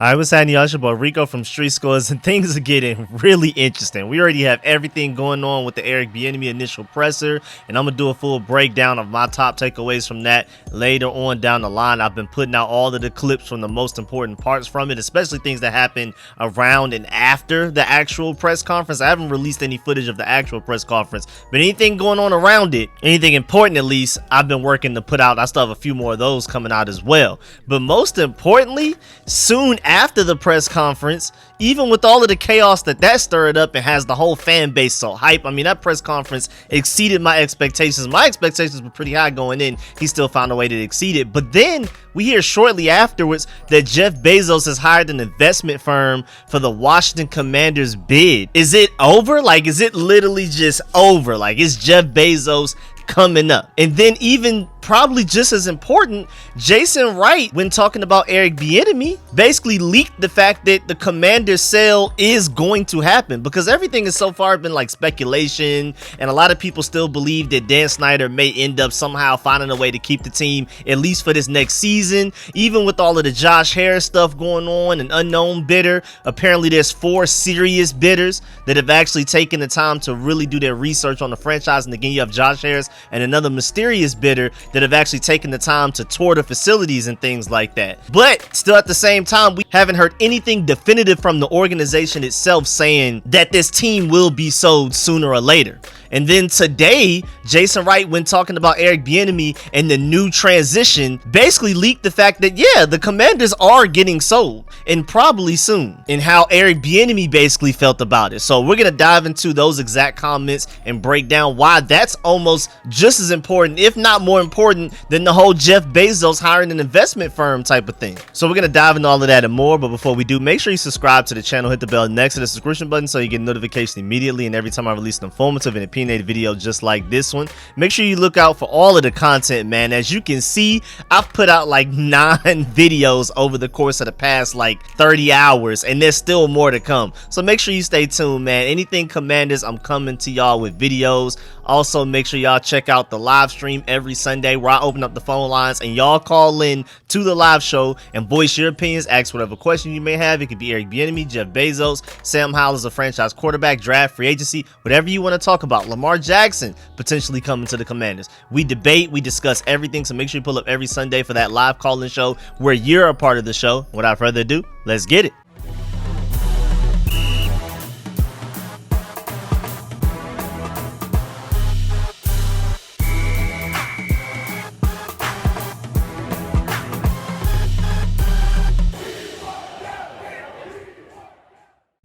Alright, what's happening, y'all? It's your boy Rico from Street Scores, and things are getting really interesting. We already have everything going on with the Eric Bieniemy initial presser, and I'm gonna do a full breakdown of my top takeaways from that later on down the line. I've been putting out all of the clips from the most important parts from it, especially things that happen around and after the actual press conference. I haven't released any footage of the actual press conference, but anything going on around it, anything important at least, I've been working to put out. I still have a few more of those coming out as well. But most importantly, soon after the press conference, even with all of the chaos that stirred up and has the whole fan base so hype. I mean, that press conference exceeded my expectations. My expectations were pretty high going in. He still found a way to exceed it. But then we hear shortly afterwards that Jeff Bezos has hired an investment firm for the Washington Commanders bid. Is it over? Like, is it literally just over? Like, is Jeff Bezos coming up? And then even probably just as important, Jason Wright, when talking about Eric Bieniemy, basically leaked the fact that the Commanders sale is going to happen, because everything has so far been like speculation, and a lot of people still believe that Dan Snyder may end up somehow finding a way to keep the team at least for this next season. Even with all of the Josh Harris stuff going on, an unknown bidder, apparently there's 4 serious bidders that have actually taken the time to really do their research on the franchise. And again, you have Josh Harris and another mysterious bidder that have actually taken the time to tour the facilities and things like that. But still, at the same time, we haven't heard anything definitive from the organization itself saying that this team will be sold sooner or later. And then today, Jason Wright, when talking about Eric Bieniemy and the new transition, basically leaked the fact that, yeah, the Commanders are getting sold, and probably soon, and how Eric Bieniemy basically felt about it. So we're going to dive into those exact comments and break down why that's almost just as important, if not more important, than the whole Jeff Bezos hiring an investment firm type of thing. So we're going to dive into all of that and more. But before we do, make sure you subscribe to the channel, hit the bell next to the subscription button so you get notification immediately and every time I release an informative and opinionated video just like this one. Make sure you look out for all of the content, man. As you can see, I've put out like 9 videos over the course of the past like 30 hours, and there's still more to come. So make sure you stay tuned, man. Anything Commanders, I'm coming to y'all with videos. Also, make sure y'all check out the live stream every Sunday where I open up the phone lines and y'all call in to the live show and voice your opinions, ask whatever question you may have. It could be Eric Bieniemy, Jeff Bezos, Sam Howell as a franchise quarterback, draft, free agency, whatever you want to talk about. Lamar Jackson potentially coming to the Commanders. We debate, we discuss everything, so make sure you pull up every Sunday for that live call-in show where you're a part of the show. Without further ado, let's get it.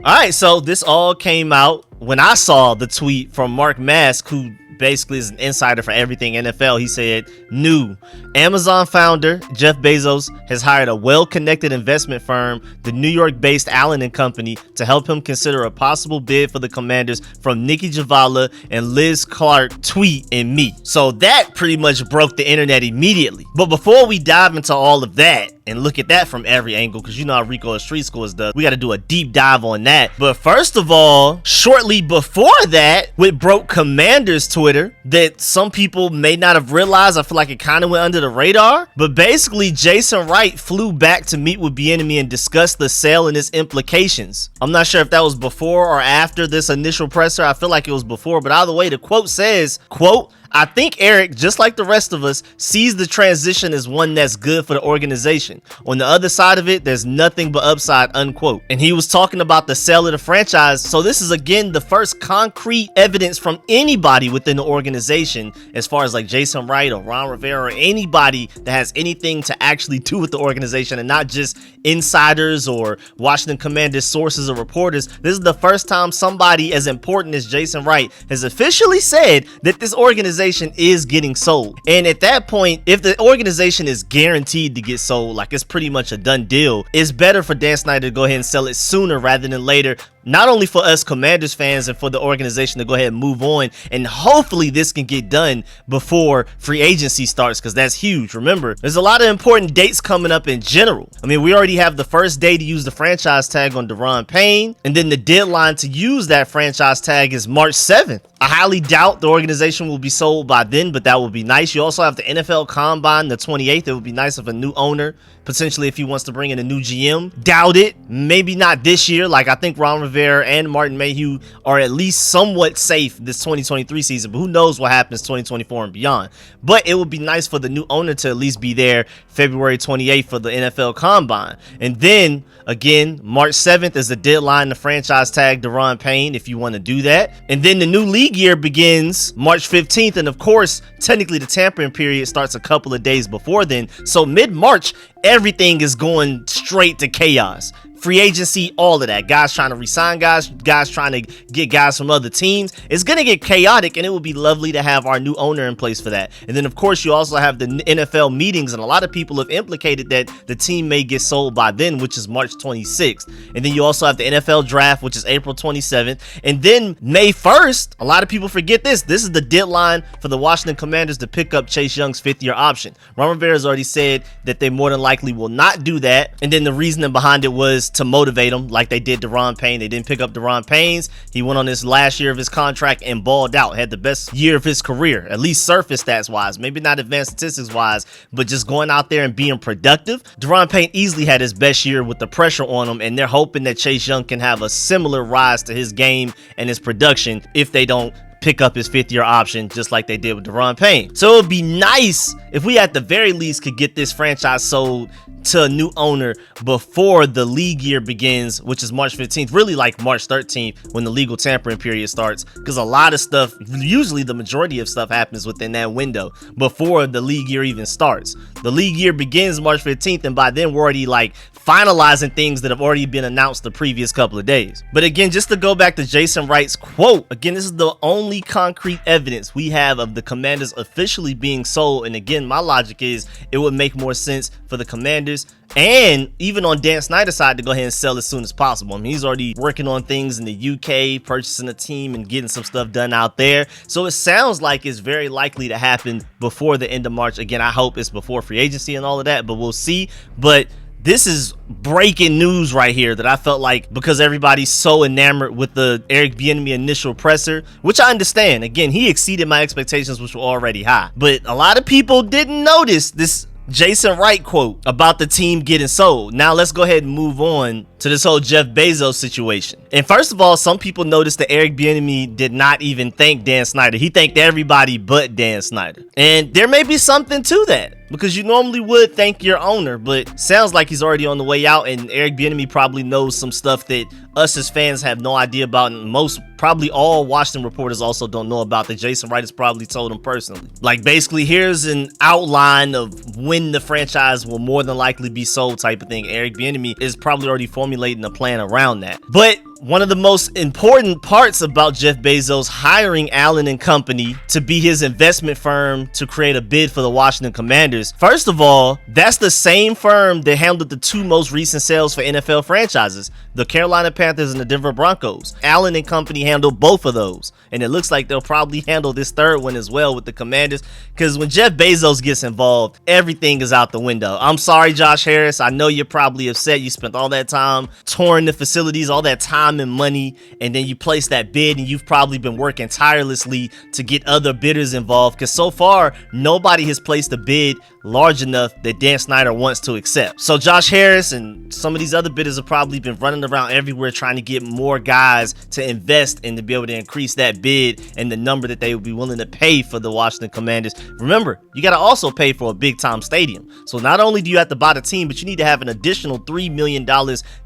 All right, so this all came out when I saw the tweet from Mark Mask, who basically is an insider for everything NFL. He said, new Amazon founder Jeff Bezos has hired a well-connected investment firm, the New York-based Allen & Company, to help him consider a possible bid for the Commanders from Nikki Javala and Liz Clark tweet and me. So that pretty much broke the internet immediately. But before we dive into all of that and look at that from every angle, because you know how Rico at Street Scores does, we got to do a deep dive on that. But first of all, shortly before that, what broke Commanders Twitter that some people may not have realized, I feel like it kind of went under the radar, but basically Jason Wright flew back to meet with Bieniemy and discuss the sale and its implications. I'm not sure if that was before or after this initial presser. I feel like it was before, but either way, the quote says, quote, I think Eric, just like the rest of us, sees the transition as one that's good for the organization. On the other side of it, there's nothing but upside, unquote. And he was talking about the sale of the franchise. So this is, again, the first concrete evidence from anybody within the organization, as far as like Jason Wright or Ron Rivera or anybody that has anything to actually do with the organization, and not just insiders or Washington Commanders sources or reporters. This is the first time somebody as important as Jason Wright has officially said that this organization is getting sold. And at that point, if the organization is guaranteed to get sold, like it's pretty much a done deal, it's better for Dan Snyder to go ahead and sell it sooner rather than later. Not only for us Commanders fans and for the organization to go ahead and move on, and hopefully this can get done before free agency starts, because that's huge. Remember, there's a lot of important dates coming up in general. I mean, we already have the first day to use the franchise tag on Payne, and then the deadline to use that franchise tag is March 7th. I highly doubt the organization will be sold by then, but that would be nice. You also have the NFL Combine the 28th. It would be nice if a new owner potentially if he wants to bring in a new GM. Doubt it. Maybe not this year. Like, I think Ron Rivera and Martin Mayhew are at least somewhat safe this 2023 season, but who knows what happens 2024 and beyond. But it would be nice for the new owner to at least be there February 28th for the NFL Combine. And then, again, March 7th is the deadline to franchise tag Daron Payne if you want to do that. And then the new league year begins March 15th. And of course, technically the tampering period starts a couple of days before then. So mid-March, everything is going straight to chaos. Free agency, all of that. Guys trying to resign guys trying to get guys from other teams. It's going to get chaotic, and it would be lovely to have our new owner in place for that. And then, of course, you also have the NFL meetings, and a lot of people have implicated that the team may get sold by then, which is March 26th. And then you also have the NFL draft, which is April 27th. And then May 1st, a lot of people forget this. This is the deadline for the Washington Commanders to pick up Chase Young's fifth-year option. Ron Rivera has already said that they more than likely will not do that. And then the reasoning behind it was to motivate him, like they did Daron Payne. They didn't pick up Daron Payne's. He went on his last year of his contract and balled out, had the best year of his career, at least surface stats wise, maybe not advanced statistics wise, but just going out there and being productive. Daron Payne easily had his best year with the pressure on him, and they're hoping that Chase Young can have a similar rise to his game and his production if they don't pick up his fifth-year option just like they did with Daron Payne. So it would be nice if we at the very least could get this franchise sold to a new owner before the league year begins, which is March 15th, really like March 13th when the legal tampering period starts, because a lot of stuff, usually the majority of stuff happens within that window before the league year even starts. The league year begins March 15th, and by then we're already like finalizing things that have already been announced the previous couple of days. But again, just to go back to Jason Wright's quote, again, this is the only concrete evidence we have of the Commanders officially being sold. And again, my logic is it would make more sense for the Commanders and even on Dan Snyder's side to go ahead and sell as soon as possible. I mean, he's already working on things in the UK, purchasing a team and getting some stuff done out there. So it sounds like it's very likely to happen before the end of March. Again, I hope it's before free agency and all of that, but we'll see. But this is breaking news right here that I felt like, because everybody's so enamored with the Eric Bieniemy initial presser, which I understand. Again, he exceeded my expectations, which were already high. But a lot of people didn't notice this Jason Wright quote about the team getting sold. Now let's go ahead and move on to this whole Jeff Bezos situation. And first of all, some people noticed that Eric Bieniemy did not even thank Dan Snyder. He thanked everybody but Dan Snyder. And there may be something to that, because you normally would thank your owner, but sounds like he's already on the way out, and Eric Bieniemy probably knows some stuff that us as fans have no idea about, and most, probably all Washington reporters also don't know about, that Jason Wright has probably told him personally. Like, basically, here's an outline of when the franchise will more than likely be sold type of thing. Eric Bieniemy is probably already formulating a plan around that. But one of the most important parts about Jeff Bezos hiring Allen and Company to be his investment firm to create a bid for the Washington Commanders, first of all, that's the same firm that handled the two most recent sales for NFL franchises, the Carolina Panthers and the Denver Broncos. Allen and Company handled both of those, and it looks like they'll probably handle this third one as well with the Commanders, because when Jeff Bezos gets involved, everything is out the window. I'm sorry, Josh Harris, I know you're probably upset. You spent all that time touring the facilities, all that time and money, and then you place that bid, and you've probably been working tirelessly to get other bidders involved, because so far nobody has placed a bid large enough that Dan Snyder wants to accept. So Josh Harris and some of these other bidders have probably been running around everywhere trying to get more guys to invest and to be able to increase that bid and the number that they would be willing to pay for the Washington Commanders. Remember, you got to also pay for a big time stadium. So not only do you have to buy the team, but you need to have an additional $3 million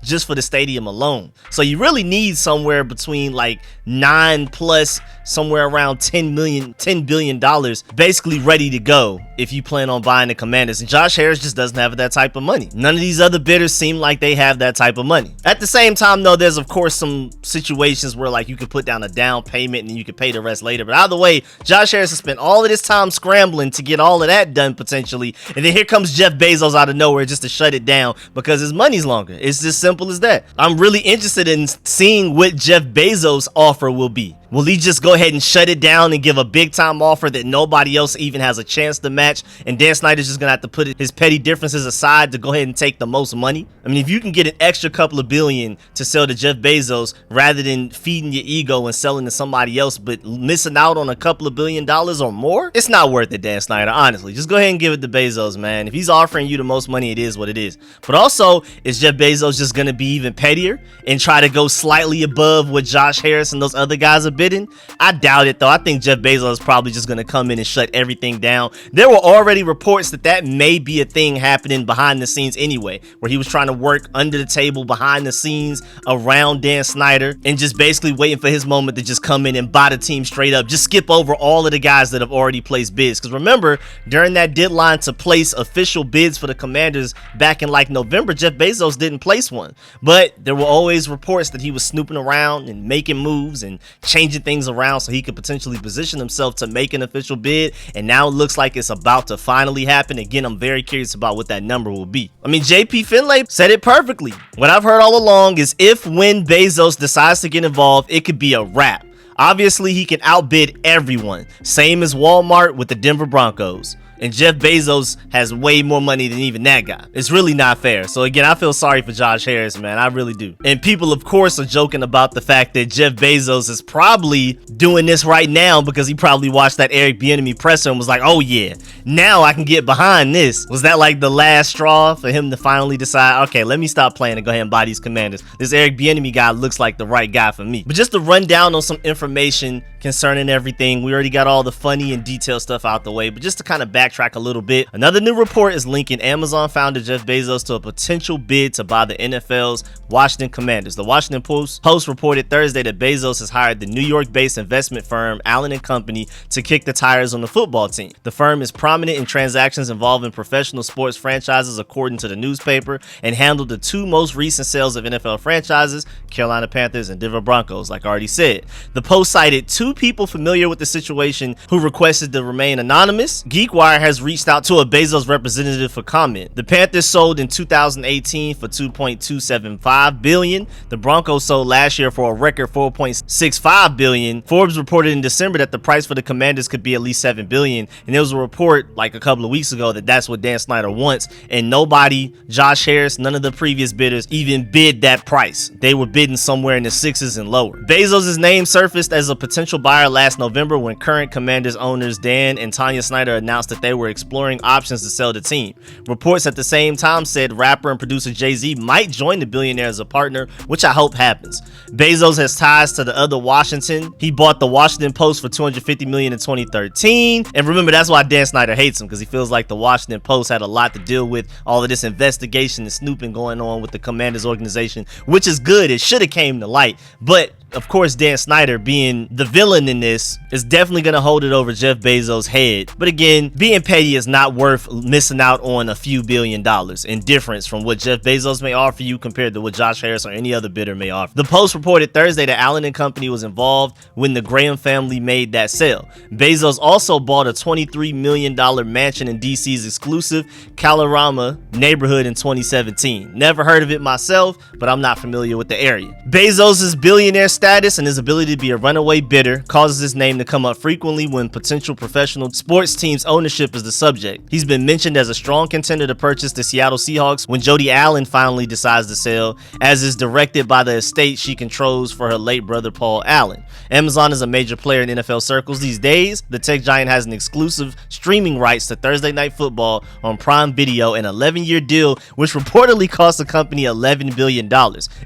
just for the stadium alone. So you really need somewhere between like 9 plus somewhere around $10 billion basically ready to go if you plan on buying the Commanders. And Josh Harris just doesn't have that type of money. None of these other bidders seem like they have that type of money. At the same time, though, there's of course some situations where like you could put down a down payment and you could pay the rest later. But either way, Josh Harris has spent all of this time scrambling to get all of that done potentially. And then here comes Jeff Bezos out of nowhere just to shut it down because his money's longer. It's just simple as that. I'm really interested in seeing what Jeff Bezos' offer will be. Will he just go ahead and shut it down and give a big time offer that nobody else even has a chance to match, and Dan Snyder's just gonna have to put his petty differences aside to go ahead and take the most money? I mean, if you can get an extra couple of billion to sell to Jeff Bezos rather than feeding your ego and selling to somebody else but missing out on a couple of $1 billion or more, it's not worth it, Dan Snyder. Honestly, just go ahead and give it to Bezos, man. If he's offering you the most money, it is what it is. But also, is Jeff Bezos just gonna be even pettier and try to go slightly above what Josh Harris and those other guys are bidding? I doubt it, though. I think Jeff Bezos is probably just gonna come in and shut everything down. There were already reports that may be a thing happening behind the scenes anyway, where he was trying to work under the table behind the scenes around Dan Snyder and just basically waiting for his moment to just come in and buy the team straight up, just skip over all of the guys that have already placed bids. Because remember, during that deadline to place official bids for the Commanders back in like November, Jeff Bezos didn't place one, but there were always reports that he was snooping around and making moves and changing things around so he could potentially position himself to make an official bid. And now it looks like it's about to finally happen. Again, I'm very curious about what that number will be. I mean, JP Finlay said it perfectly. What I've heard all along is when Bezos decides to get involved, it could be a wrap. Obviously, he can outbid everyone, same as Walmart with the Denver Broncos. And Jeff Bezos has way more money than even that guy. It's really not fair. So again, I feel sorry for Josh Harris, man. I really do. And people, of course, are joking about the fact that Jeff Bezos is probably doing this right now because he probably watched that Eric Bieniemy presser and was like, oh yeah, now I can get behind this. Was that like the last straw for him to finally decide, okay, let me stop playing and go ahead and buy these Commanders? This Eric Bieniemy guy looks like the right guy for me. But just to run down on some information concerning everything, we already got all the funny and detailed stuff out the way, but just to kind of backtrack a little bit, another new report is linking Amazon founder Jeff Bezos to a potential bid to buy the NFL's Washington Commanders. The Washington Post reported Thursday that Bezos has hired the New York-based investment firm Allen & Company to kick the tires on the football team. The firm is prominent in transactions involving professional sports franchises, according to the newspaper, and handled the two most recent sales of NFL franchises, Carolina Panthers and Denver Broncos, like I already said. The Post cited two people familiar with the situation who requested to remain anonymous. GeekWire has reached out to a Bezos representative for comment. The Panthers sold in 2018 for $2.275 billion. The Broncos sold last year for a record $4.65 billion. Forbes reported in December that the price for the Commanders could be at least $7 billion. And there was a report like a couple of weeks ago that that's what Dan Snyder wants. And nobody, Josh Harris, none of the previous bidders even bid that price. They were bidding somewhere in the sixes and lower. Bezos' name surfaced as a potential buyer last November when current Commanders owners Dan and Tanya Snyder announced that they were exploring options to sell the team. Reports at the same time said rapper and producer Jay-Z might join the billionaire as a partner, which I hope happens. Bezos has ties to the other Washington. He bought the Washington Post for $250 million in 2013. And remember, that's why Dan Snyder hates him, because he feels like the Washington Post had a lot to deal with all of this investigation and snooping going on with the Commanders organization, which is good. It should have came to light. But of course, Dan Snyder, being the villain in this, is definitely going to hold it over Jeff Bezos' head. But again, being petty is not worth missing out on a few $1 billion in difference from what Jeff Bezos may offer you compared to what Josh Harris or any other bidder may offer. The Post reported Thursday that Allen & Company was involved when the Graham family made that sale. Bezos also bought a $23 million mansion in DC's exclusive Kalorama neighborhood in 2017. Never heard of it myself, but I'm not familiar with the area. Bezos' billionaire status and his ability to be a runaway bidder causes his name to come up frequently when potential professional sports teams' ownership is the subject. He's been mentioned as a strong contender to purchase the Seattle Seahawks when Jody Allen finally decides to sell, as is directed by the estate she controls for her late brother Paul Allen. Amazon is a major player in NFL circles these days. The tech giant has an exclusive streaming rights to Thursday Night Football on Prime Video, an 11-year deal which reportedly cost the company $11 billion.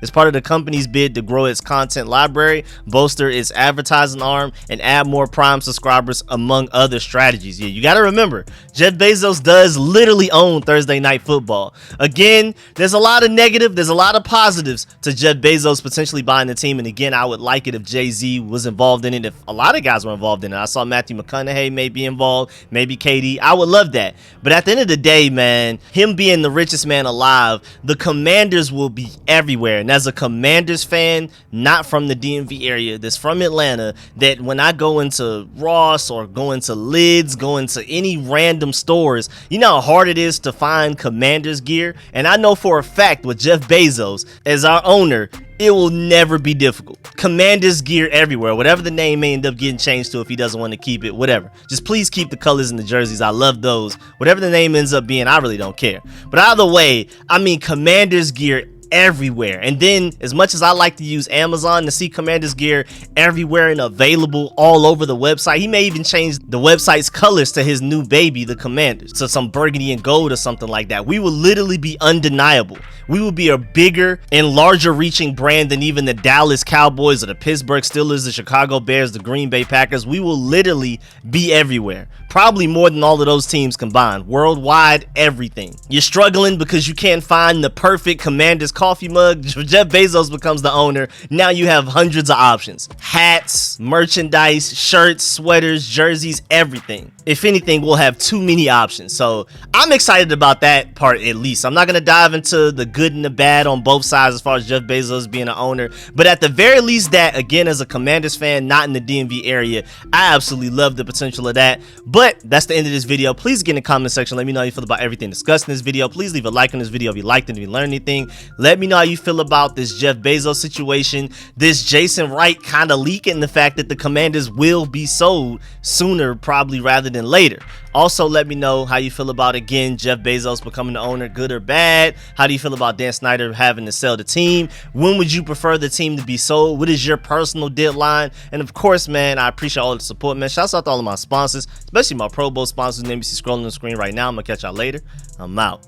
It's part of the company's bid to grow its content library, bolster its advertising arm, and add more Prime subscribers, among other strategies. Yeah, you got to remember, Jeff Bezos does literally own Thursday Night Football. Again, there's a lot of negative, there's a lot of positives to Jeff Bezos potentially buying the team. And again, I would like it if Jay-Z was involved in it, if a lot of guys were involved in it. I saw Matthew McConaughey may be involved, maybe KD. I would love that. But at the end of the day, man, him being the richest man alive, the Commanders will be everywhere. And as a Commanders fan, not from the the DMV area that's from Atlanta that when I go into Ross or go into Lids, go into any random stores, you know how hard it is to find Commanders gear? And I know for a fact with Jeff Bezos as our owner, it will never be difficult. Commanders gear everywhere. Whatever the name may end up getting changed to if he doesn't want to keep it, whatever. Just please keep the colors in the jerseys. I love those. Whatever the name ends up being, I really don't care. But either way, I mean Commanders gear everywhere. And then as much as I like to use Amazon to see Commanders gear everywhere and available all over the website, he may even change the website's colors to his new baby, the Commanders, to some burgundy and gold or something like that. We will literally be undeniable. We will be a bigger and larger reaching brand than even the Dallas Cowboys or the Pittsburgh Steelers, the Chicago Bears, the Green Bay Packers. We will literally be everywhere. Probably more than all of those teams combined. Worldwide, everything. You're struggling because you can't find the perfect Commanders coffee mug. Jeff Bezos becomes the owner. Now you have hundreds of options. Hats, merchandise, shirts, sweaters, jerseys, everything. If anything, we'll have too many options. So I'm excited about that part at least. I'm not going to dive into the good and the bad on both sides as far as Jeff Bezos being an owner. But at the very least that, again, as a Commanders fan, not in the DMV area, I absolutely love the potential of that. But that's the end of this video. Please get in the comment section. Let me know how you feel about everything discussed in this video. Please leave a like on this video if you liked it, if you learned anything. Let me know how you feel about this Jeff Bezos situation, this Jason Wright kind of leaking the fact that the Commanders will be sold sooner probably rather than later. Also, let me know how you feel about, again, Jeff Bezos becoming the owner, good or bad. How do you feel about Dan Snyder having to sell the team? When would you prefer the team to be sold? What is your personal deadline? And of course, man, I appreciate all the support, man. Shouts out to all of my sponsors, especially my Pro Bowl sponsors. Name you see scrolling on the screen right now. I'm gonna catch y'all later. I'm out.